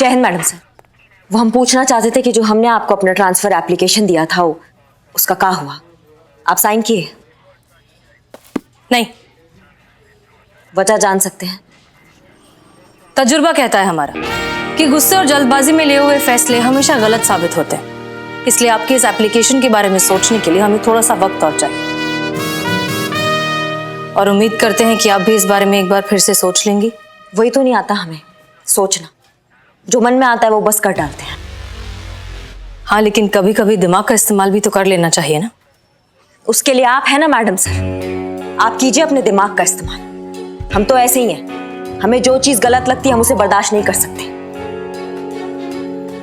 जय Hind madam sir. वो हम पूछना चाहते थे कि जो हमने आपको अपना ट्रांसफर एप्लीकेशन दिया था उसका क्या हुआ? आप साइन किए? नहीं। वजह जान सकते हैं? तजुर्बा कहता है हमारा कि गुस्से और जल्दबाजी में लिए हुए फैसले हमेशा गलत साबित होते हैं। इसलिए आपकी इस एप्लीकेशन के बारे में सोचने के लिए हमें थोड़ा सा वक्त और चाहिए, और उम्मीद करते हैं कि आप भी इस बारे में एक बार फिर से सोच लेंगी। वही तो नहीं आता हमें सोचना, जो मन में आता है वो बस कर डालते हैं। हाँ, लेकिन कभी कभी दिमाग का इस्तेमाल भी तो कर लेना चाहिए ना। उसके लिए आप है ना मैडम सर, आप कीजिए अपने दिमाग का इस्तेमाल। हम तो ऐसे ही हैं, हमें जो चीज गलत लगती है हम उसे बर्दाश्त नहीं कर सकते।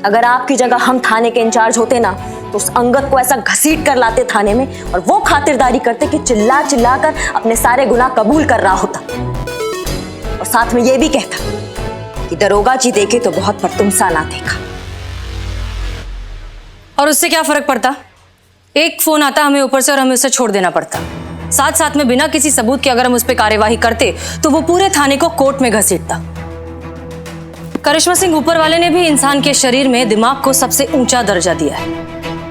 अगर आपकी जगह हम थाने के इंचार्ज होते ना तो उस अंगद को ऐसा घसीट कर लाते थाने में और वो खातिरदारी करते कि चिल्ला चिल्ला कर अपने सारे गुनाह कबूल कर रहा होता, और साथ में ये भी कहता कि दरोगा जी देखे तो बहुत पर तुम सा ना देखा। और उससे क्या फर्क पड़ता? एक फोन आता हमें ऊपर से और हमें उसे छोड़ देना पड़ता। साथ साथ में बिना किसी सबूत के अगर हम उस पर कार्यवाही करते तो वो पूरे थाने को कोर्ट में घसीटता। करिश्मा सिंह ऊपर वाले ने भी इंसान के शरीर में दिमाग को सबसे ऊंचा दर्जा दिया है।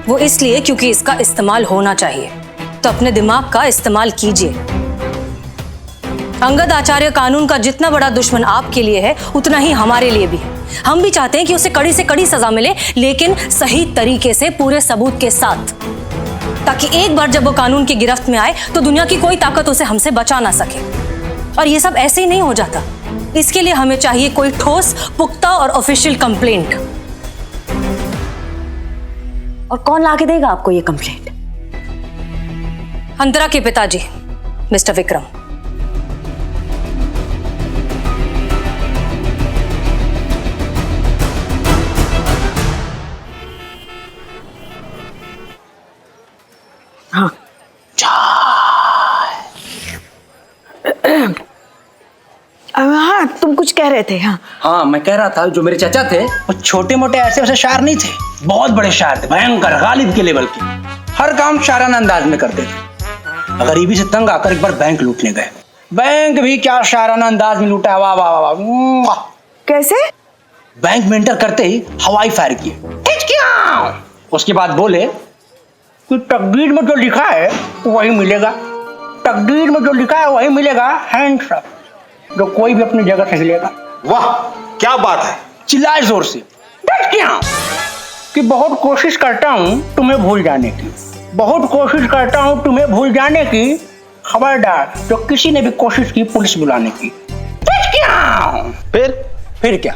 वो इसलिए क्योंकि इसका इस्तेमाल होना चाहिए, तो अपने दिमाग का इस्तेमाल कीजिए। अंगद आचार्य कानून का जितना बड़ा दुश्मन आपके लिए है उतना ही हमारे लिए भी है। हम भी चाहते हैं कि उसे कड़ी से कड़ी सजा मिले, लेकिन सही तरीके से पूरे सबूत के साथ, ताकि एक बार जब वो कानून की गिरफ्त में आए तो दुनिया की कोई ताकत उसे हमसे बचा ना सके। और ये सब ऐसे ही नहीं हो जाता। इसके लिए हमें चाहिए कोई ठोस, पुख्ता और ऑफिशियल कंप्लेंट। और कौन लाके देगा आपको ये कंप्लेंट? अंतरा के पिताजी मिस्टर विक्रम। हाँ हाँ, तुम कुछ कह रहे थे? हाँ, मैं कह रहा था जो मेरे चाचा थे वो छोटे मोटे ऐसे वैसे शायर नहीं थे, बहुत बड़े शायर थे, भयंकर गालिब के लेवल के। हर काम शायराना अंदाज में करते थे। गरीबी से तंग आकर एक बार बैंक लूटने गए। बैंक भी क्या शायराना अंदाज में लूटा, वाह वाह वाह वाह। कैसे? बैंक में एंटर करते ही हवाई फायर किए। उसके बाद बोले कि तकदीर में जो लिखा है वही मिलेगा, तकदीर में जो लिखा है वही मिलेगा, हैंड्स अप, जो कोई भी अपनी जगह से हिलेगा। वाह क्या बात है। चिल्लाए जोर से कि बहुत कोशिश करता हूँ तुम्हें भूल जाने की, बहुत कोशिश करता हूँ तुम्हें भूल जाने की, खबरदार जो किसी ने भी कोशिश की पुलिस बुलाने की। फिर क्या?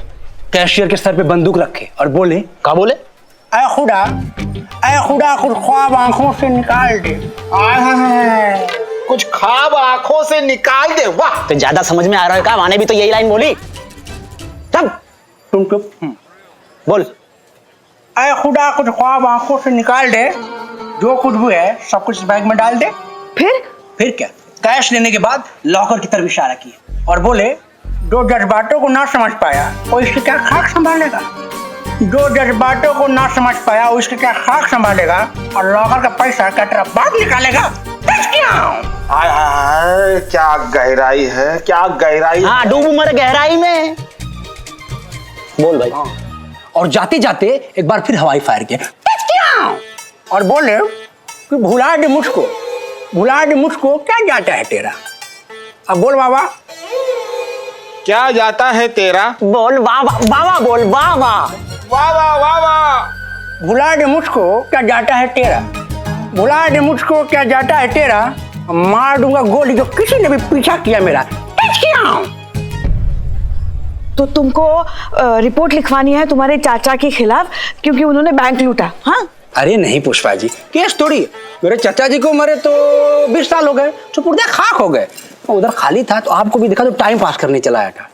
कैशियर के सर पे बंदूक रखे और बोले, क्या बोले? ऐ खुदा कुछ ख्वाब आंखों से निकाल दे। कुछ ख्वाब आंखों से निकाल दे। वाह, तो ज्यादा समझ में आ रहा है क्या? माने भी तो यही लाइन बोली। तब तुम चुप बोल। ऐ खुदा कुछ ख्वाब आंखों से निकाल दे, जो कुछ भी है सब कुछ बैग में डाल दे। फिर क्या? कैश लेने के बाद लॉकर की तरफ इशारा किया और बोले, जो जज्बातों को ना समझ पाया वो इसकी क्या खाक संभालेगा, जो जज्बातों को ना समझ पाया वो इसकी क्या खाक संभालेगा, और लॉकर का पैसा क्या तेरा बाप निकालेगा। हाय हाय, क्या गहराई है, क्या गहराई। हाँ, डूब मर गहराई में। बोल भाई। और जाते जाते एक बार फिर हवाई फायर किया और बोले कि भुला दे मुझको, भुला दे मुझको, क्या जाता है तेरा। अब बोल बाबा, क्या जाता है तेरा। बोल बाबा, बाबा बोल बाबा। वाह वाह वाह वाह। भुला दे मुझको क्या जाता है तेरा, भुला दे मुझको क्या जाता है तेरा, मार दूंगा गोली जो किसी ने भी पीछा किया मेरा। तो तुमको रिपोर्ट लिखवानी है तुम्हारे चाचा के खिलाफ क्योंकि उन्होंने बैंक लूटा? हाँ, अरे नहीं पुष्पा जी, केस थोड़ी है। मेरे चाचा जी को मरे तो 20 साल हो गए, तो पुर्जे खाक हो गए। उधर खाली था तो आपको भी दिखा, तो टाइम पास करने चला आया था।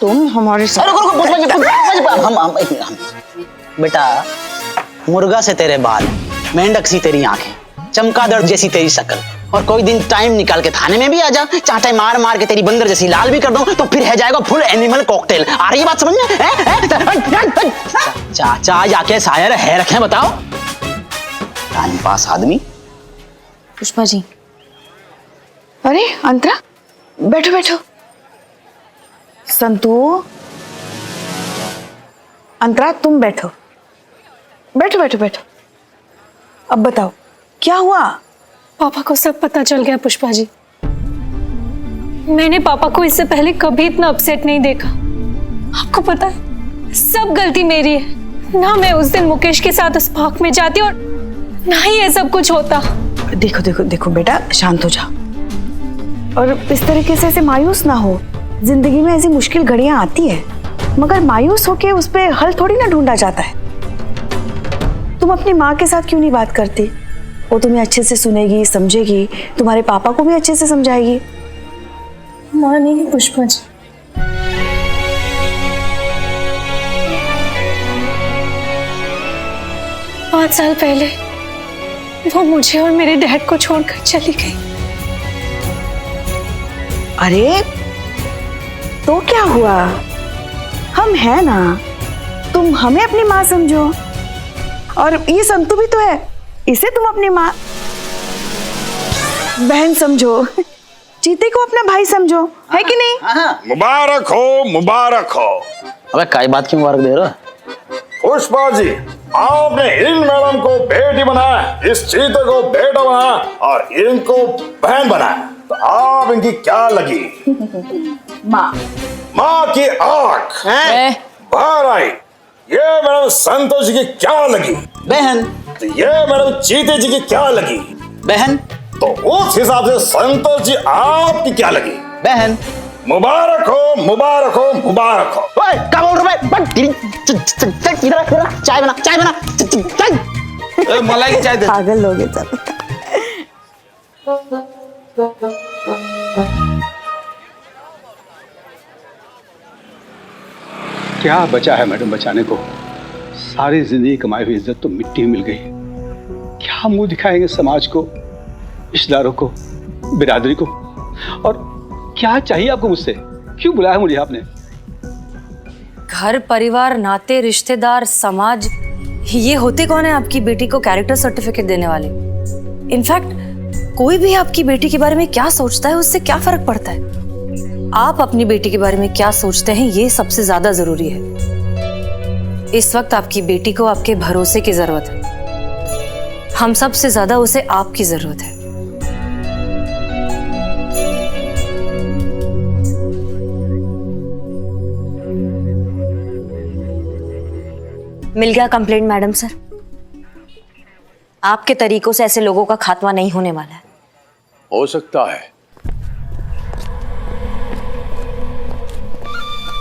तुम हमारे साथ हम बेटा, मुर्गा से तेरे बाल, मेंढक सी तेरी आंखें, चमगादड़ जैसी तेरी शक्ल, और कोई दिन टाइम निकाल के थाने में भी आ जा, चाटे मार मार के तेरी बंदर जैसी लाल भी कर दूं, तो फिर है जाएगा फुल एनिमल कॉकटेल। आ रही बात समझ में? चाचा जाके शायर है रखे, बताओ। टाइम पास आदमी। पुष्पा जी। अरे अंतरा, बैठो बैठो। संतू, अंतरा तुम बैठो बैठो बैठो बैठो। अब बताओ क्या हुआ? पापा को सब पता चल गया पुष्पा जी। मैंने पापा को इससे पहले कभी इतना अपसेट नहीं देखा। आपको पता है सब गलती मेरी है। ना मैं उस दिन मुकेश के साथ उस पार्क में जाती और ना ही ये सब कुछ होता। देखो देखो देखो बेटा, शांत हो जाओ और इस तरीके से ऐसे मायूस ना हो। जिंदगी में ऐसी मुश्किल घड़ियां आती है, मगर मायूस होके उस पे हल थोड़ी ना ढूंढा जाता है। तुम अपनी माँ के साथ क्यों नहीं बात करती? वो तुम्हें अच्छे से सुनेगी, समझेगी, तुम्हारे पापा को भी अच्छे से समझाएगी। माँ नहीं पुष्पा जी, पाँच साल पहले वो मुझे और मेरे डैड को छोड़कर चली गई। अरे तो क्या हुआ, हम हैं ना, तुम हमें अपनी माँ समझो और ये संतु भी तो है, इसे तुम अपनी माँ बहन समझो, चीते को अपना भाई समझो, है कि नहीं? मुबारक हो, मुबारक हो। अबे काय बात की मुबारक दे रहे हो? पुष्पा जी, आपने इन मैडम को बेटी बनाया, इस चीते को बेटा बनाया और इनको बहन बनाया, तो आप इनकी क्या लगी? माँ। माँ की आंख बाहर आई। ये मैडम संतोष जी की क्या लगी? बहन। तो ये मैडम चीते जी की क्या लगी? बहन। तो उस हिसाब से संतोष जी आपकी क्या लगी? बहन। मुबारक हो, मुबारक हो, मुबारक हो। ओए क्या बोल रहा है? बट चाय बना, चाय बना, चल। मलाई की चाय दे। पागल लोग हैं सब। क्या बचा है मैडम बचाने को? सारी जिंदगी कमाई हुई इज्जत तो मिट्टी में मिल गई। क्या मुंह दिखाएंगे समाज को, रिश्तेदारों को, बिरादरी को? और क्या चाहिए आपको मुझसे? क्यों बुलाया मुझे आपने? घर परिवार नाते रिश्तेदार समाज, ये होते कौन है आपकी बेटी को कैरेक्टर सर्टिफिकेट देने वाले? इनफैक्ट कोई भी आपकी बेटी के बारे में क्या सोचता है उससे क्या फर्क पड़ता है? आप अपनी बेटी के बारे में क्या सोचते हैं ये सबसे ज्यादा जरूरी है। इस वक्त आपकी बेटी को आपके भरोसे की जरूरत है। हम सबसे ज्यादा उसे आपकी जरूरत है। मिल गया कंप्लेंट मैडम सर। आपके तरीकों से ऐसे लोगों का खात्मा नहीं होने वाला है। हो सकता है,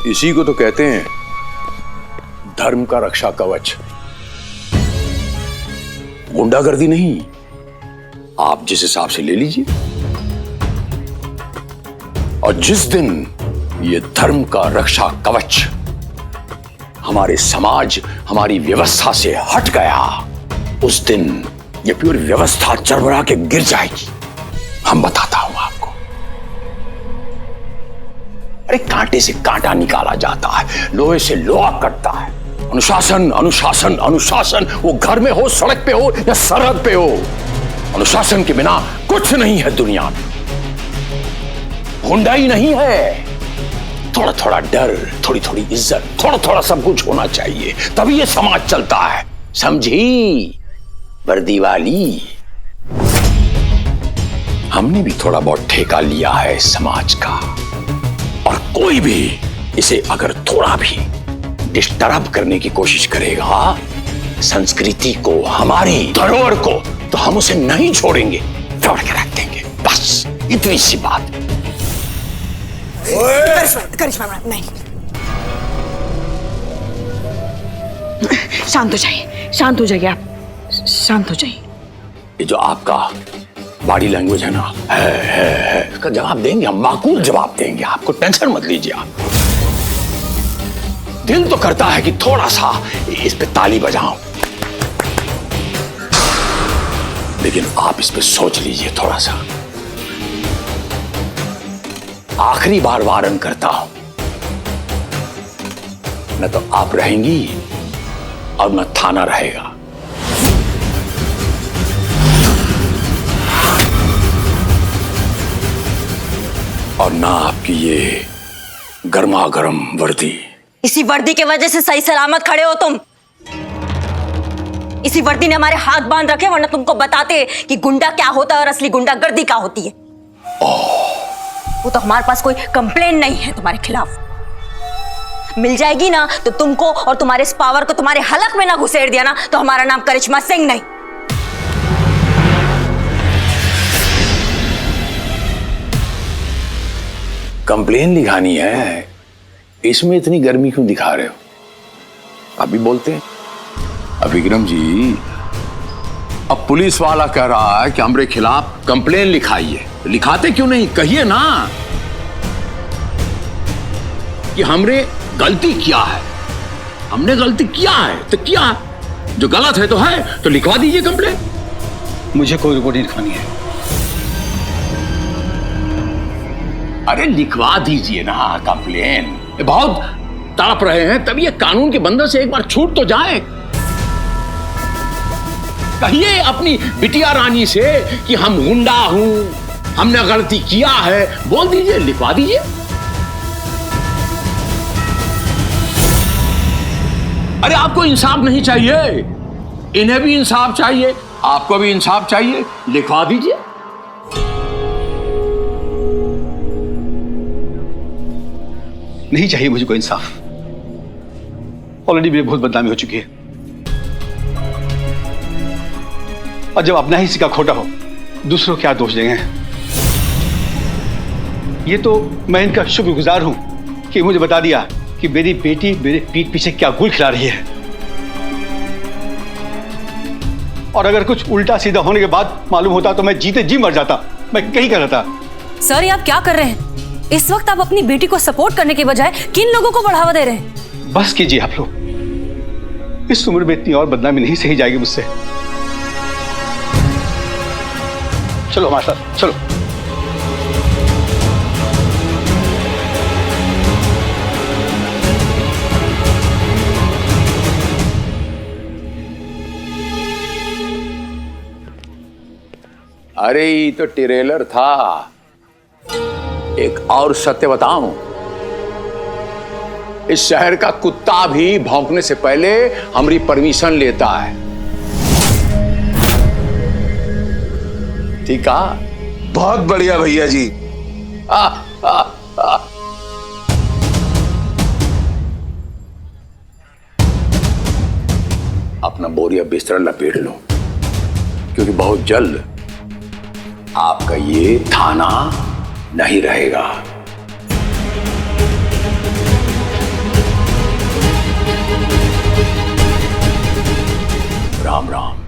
इसी को तो कहते हैं धर्म का रक्षा कवच। गुंडागर्दी नहीं, आप जिस हिसाब से ले लीजिए। और जिस दिन ये धर्म का रक्षा कवच हमारे समाज, हमारी व्यवस्था से हट गया, उस दिन ये पूरी व्यवस्था चरमरा के गिर जाएगी। हम बताता हूं आपको। अरे कांटे से कांटा निकाला जाता है, लोहे से लोहा कटता है। अनुशासन, अनुशासन, अनुशासन, वो घर में हो, सड़क पे हो या सरहद पे हो, अनुशासन के बिना कुछ नहीं है दुनिया में। गुंडाई नहीं है, थोड़ा थोड़ा डर, थोड़ी थोड़ी इज्जत, थोड़ा थोड़ा सब कुछ होना चाहिए, तभी ये समाज चलता है। समझी वर्दी वाली? हमने भी थोड़ा बहुत ठेका लिया है समाज का, और कोई भी इसे अगर थोड़ा भी डिस्टर्ब करने की कोशिश करेगा, संस्कृति को, हमारी धरोहर को, तो हम उसे नहीं छोड़ेंगे, तोड़ के रख देंगे। बस इतनी सी बात। करिश्मा मैडम नहीं, शांत हो जाइए, शांत हो जाइए, आप शांत हो जाइए। ये जो आपका बॉडी लैंग्वेज है ना, है इसका जवाब देंगे हम, माकूल जवाब देंगे आपको, टेंशन मत लीजिए आप। दिल तो करता है कि थोड़ा सा इस पे ताली बजाऊं, लेकिन आप इस पे सोच लीजिए थोड़ा सा। आखिरी बार वारन करता हूं, न तो आप रहेंगी और न थाना रहेगा। और ना आपकी ये गर्मा गर्म वर्दी इसी वर्दी के वजह से सही सलामत खड़े हो तुम। इसी वर्दी ने हमारे हाथ बांध रखे, वरना तुमको बताते कि गुंडा क्या होता है और असली गुंडागर्दी क्या होती है। वो तो हमारे पास कोई कंप्लेन नहीं है तुम्हारे खिलाफ। मिल जाएगी ना तो तुमको और तुम्हारे इस पावर को तुम्हारे हलक में ना घुसेड़ दिया ना तो हमारा नाम करिश्मा सिंह नहीं। कंप्लेन लिखानी है, इसमें इतनी गर्मी क्यों दिखा रहे हो? अभी बोलते हैं। अब विक्रम जी, अब पुलिस वाला कह रहा है कि हमारे खिलाफ कंप्लेन लिखाइए, लिखाते क्यों नहीं? कहिए ना कि हमने गलती किया है। हमने गलती किया है तो किया, जो गलत है तो लिखवा दीजिए कंप्लेन। मुझे कोई रिपोर्ट नहीं लिखवानी है। अरे लिखवा दीजिए ना कंप्लेन। बहुत तड़प रहे हैं, तब ये कानून के बंधन से एक बार छूट तो जाए। कहिए अपनी बिटिया रानी से कि हम गुंडा हूं, हमने गलती किया है, बोल दीजिए, लिखवा दीजिए। अरे आपको इंसाफ नहीं चाहिए? इन्हें भी इंसाफ चाहिए, आपको भी इंसाफ चाहिए, लिखवा दीजिए। नहीं चाहिए मुझे कोई इंसाफ। ऑलरेडी मेरी बहुत बदनामी हो चुकी है, और जब अपना ही सिक्का खोटा हो दूसरों क्या दोष देंगे। ये तो मैं इनका शुक्रगुजार हूं कि मुझे बता दिया कि मेरी बेटी मेरे पीठ पीछे क्या गुल खिला रही है। और अगर कुछ उल्टा सीधा होने के बाद मालूम होता तो मैं जीते जी मर जाता, मैं कहीं कर रहा था। सर, ये आप क्या कर रहे हैं? इस वक्त आप अपनी बेटी को सपोर्ट करने के बजाय किन लोगों को बढ़ावा दे रहे हैं? बस कीजिए आप लोग, इस उम्र में इतनी और बदनामी नहीं सही जाएगी मुझसे। चलो हमारे साथ चलो। अरे ये तो ट्रेलर था। एक और सत्य बताऊं, इस शहर का कुत्ता भी भौंकने से पहले हमारी परमिशन लेता है। ठीक है? बहुत बढ़िया भैया जी। अपना बोरिया बिस्तर लपेट लो, क्योंकि बहुत जल्द आपका ये थाना नहीं रहेगा। राम राम।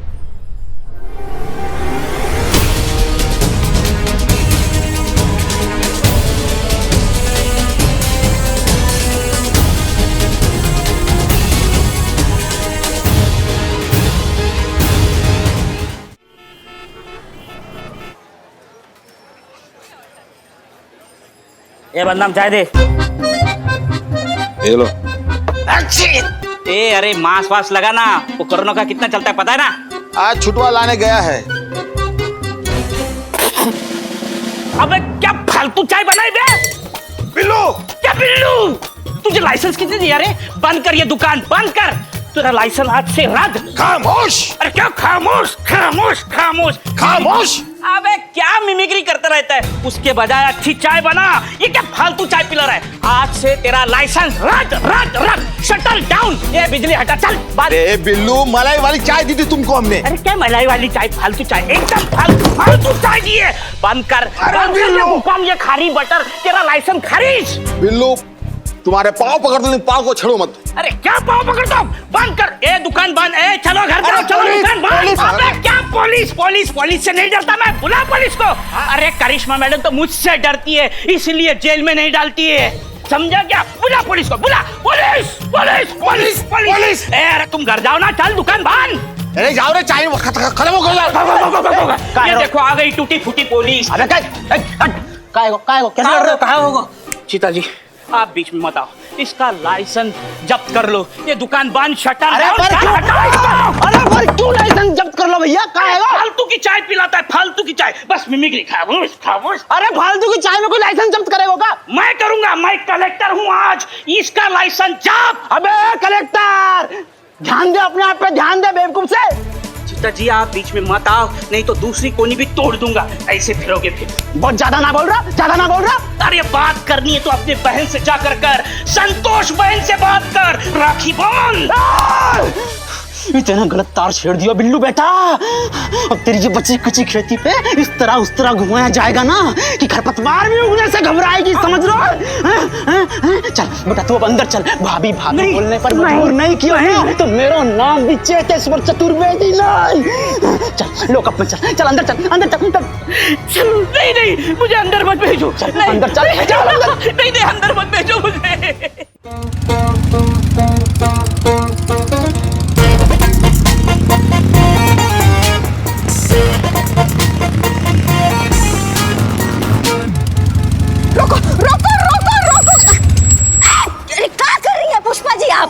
ये बदनाम चाय दे। ये लो। ए अरे मांस वास लगा ना, वो कोरोना का कितना चलता है पता है ना? आज छुटवा लाने गया है। अबे क्या फालतू चाय बनाई बे? बिल्लू। क्या बिल्लू? तुझे लाइसेंस किसने दिया रे? बंद कर ये दुकान, बंद कर। तेरा लाइसेंस आज से रद्द। खामोश। अरे क्या खामोश? खामोश खामोश खामोश। अबे क्या मिमिक्री करता रहता है? उसके बजाय अच्छी चाय बना। ये क्या फालतू चाय पिला रहा है? आज से तेरा लाइसेंस रद्द रद्द रद्द। Shuttle down. ये बिजली हटा, चल बात। ए बिल्लू, मलाई वाली चाय दी थी तुमको हमने। अरे क्या मलाई वाली चाय? फालतू चाय, एकदम फालतू चाय दी है। बंद कर। अरे बिल्लू, ये खारी बटर, तेरा लाइसेंस खारिज। बिल्लू तुम्हारे पाँव पकड़ दो, पाँव को छेड़ो मत। अरे क्या पाँव पकड़ दो? बंद कर। ए दुकान बंद। ए चलो घर जाओ, चलो दुकान बंद। अबे क्या पुलिस? पुलिस पुलिस से नहीं डरता मैं, बुला पुलिस को। अरे करिश्मा मैडम तो मुझसे डरती है, इसलिए जेल में नहीं डालती है, समझा क्या? बुला पुलिस को, बुला। Police police police police. ए अरे तुम घर जाओ ना, चल दुकान बंद। अरे जाओ रे, चाय खत्म हो गया। ये देखो आ गई टूटी फूटी पुलिस। अबे काय को कैसे लड़ रहे हो? कहाँ होगा? सीता जी आप बीच में मत आओ, इसका लाइसेंस जब्त कर लो। ये दुकान बंद, शटर। अरे पर क्यों लाइसेंस जब्त कर लो भैया? कहाँ है? फालतू की की चाय पिलाता है, फालतू की चाय, बस मिमिक्री खामोश खामोश। अरे फालतू की चाय में कोई लाइसेंस जब्त करेगा क्या? मैं करूंगा, मैं कलेक्टर हूँ आज, इसका लाइसेंस जब्त। अबे कलेक्टर, ध्यान दे अपने आप पे, ध्यान दे बेवकूफ से। जीता जी आप बीच में मत आओ, नहीं तो दूसरी कोनी भी तोड़ दूंगा, ऐसे फिरोगे फिर। बहुत ज्यादा ना बोल रहा, ज्यादा ना बोल रहा। अरे बात करनी है तो अपने बहन से जाकर कर, संतोष बहन से बात कर, राखी बांध। इतना गलत तार छेड़ दिया बिल्लू बेटा। अब तेरी ये बच्ची कुची खेती पे इस तरह उस तरह घुमाया जाएगा ना कि खरपतवार भी उगने से घबराएगी, समझ लो। चल बेटा तू अब अंदर चल, भाभी भाभी बोलने पर मजबूर नहीं किया है तो मेरा नाम भी चेतेश्वर चतुर्वेदी नहीं। चल लोकअप में चल, चल अंदर चल, अंदर चल, चल। नहीं नहीं मुझे अंदर मत भेजो, अंदर चल, चल अंदर। नहीं नहीं अंदर मत भेजो मुझे। रोको रोको रोको रोको, अरे क्या कर रही है पुष्पा जी आप?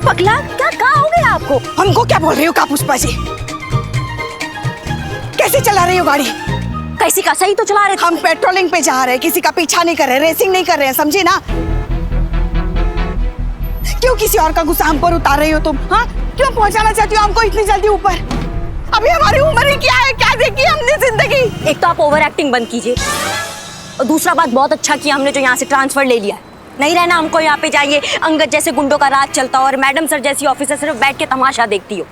पगला क्या हो गया आपको? हमको क्या बोल रही हो का पुष्पा जी? कैसे चला रही हो गाड़ी? कैसी का? सही तो चला रहे थे। हम पेट्रोलिंग पे जा रहे हैं, किसी का पीछा नहीं कर रहे, रेसिंग नहीं कर रहे हैं, समझे ना? क्यों किसी और का गुस्सा हम पर उतार रही हो तुम? हाँ क्यों पहुंचाना चाहती हो हमको इतनी जल्दी ऊपर? अभी हमारी उम्र ही क्या है, क्या देखी हमने जिंदगी? एक तो आप ओवर एक्टिंग बंद कीजिए, और दूसरा बात बहुत अच्छा किया हमने जो यहाँ से ट्रांसफर ले लिया। नहीं रहना हमको यहाँ पे जाइए, अंगद जैसे गुंडों का राज चलता और मैडम सर जैसी ऑफिसर सिर्फ बैठ के तमाशा देखती हो।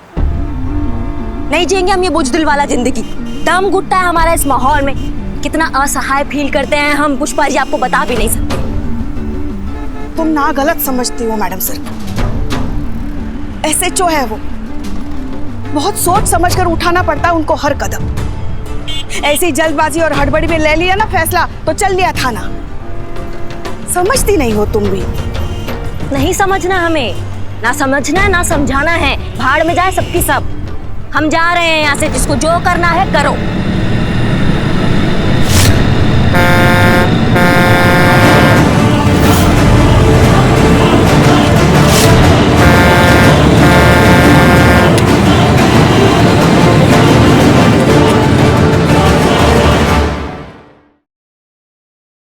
नहीं जिएंगे हम ये बुजदिल वाला जिंदगी। दम घुटता है हमारा इस माहौल में, कितना असहाय फील करते हैं हम पुष्पा जी आपको बता भी नहीं सकते। तुम ना गलत समझती हो मैडम सर। SHO है वो, बहुत सोच समझकर उठाना पड़ता है उनको हर कदम। ऐसी जल्दबाजी और हड़बड़ी में ले लिया ना फैसला तो चल लिया थाना। समझती नहीं हो तुम भी। नहीं समझना हमें, ना समझना ना समझाना है, भाड़ में जाए सबकी सब। हम जा रहे हैं यहाँ से, जिसको जो करना है करो।